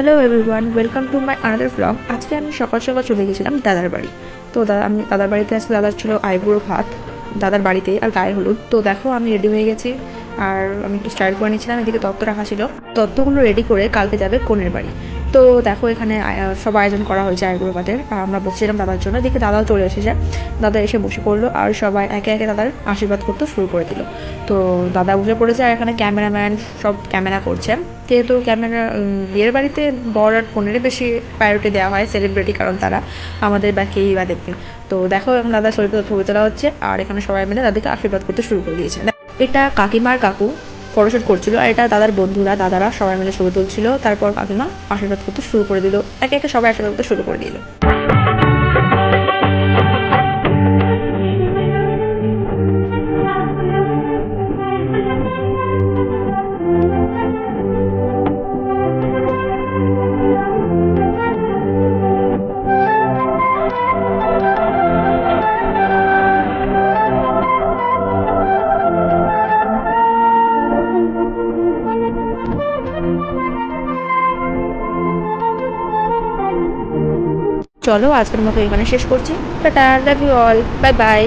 Hello everyone, welcome to my another blog. আজকে আমি সকাল সকাল চলে গেছিলাম দাদার বাড়ি। তো আমি দাদার বাড়িতে আজকে দাদার ছিল আইবুড়ো ভাত দাদার বাড়িতে আর গায়ে হলুদ। তো দেখো আমি রেডি হয়ে গেছি আর আমি একটু স্টাইল করে নিচ্ছিলাম। এদিকে তত্ত্ব রাখা ছিল, তত্ত্বগুলো রেডি করে কালকে যাবে কনের বাড়ি। তো দেখো এখানে সব আয়োজন করা হয়েছে আইবুড়ো ভাতের। আর আমরা বসছিলাম দাদার জন্য, এদিকে দাদাও চলে এসেছে। দাদা এসে বসে পড়লো আর সবাই একে একে দাদার আশীর্বাদ করতে শুরু করে দিল। তো দাদা বসে পড়েছে আর এখানে ক্যামেরাম্যান সব ক্যামেরা করছে। যেহেতু ক্যামেরা বিয়ের বাড়িতে বর আর কনেরই বেশি প্রায়োরিটি দেওয়া হয়, সেলিব্রিটি, কারণ তারা আমাদের বাকেই বা দেখবে। তো দেখো এখন দাদার শরীরে ছবি তোলা হচ্ছে আর এখানে সবাই মিলে দাদিকে আশীর্বাদ করতে শুরু করে দিয়েছে। এটা কাকিমার কাকু ফটোশুট করছিল আর এটা দাদার বন্ধুরা দাদারা সবাই মিলে ছবি তুলছিল। তারপর কাকিমা আশীর্বাদ করতে শুরু করে দিল, একে একে সবাই আশীর্বাদ করতে শুরু করে দিল। চলো আজকের মতো এখানে শেষ করছি। Tata, love you all, bye by.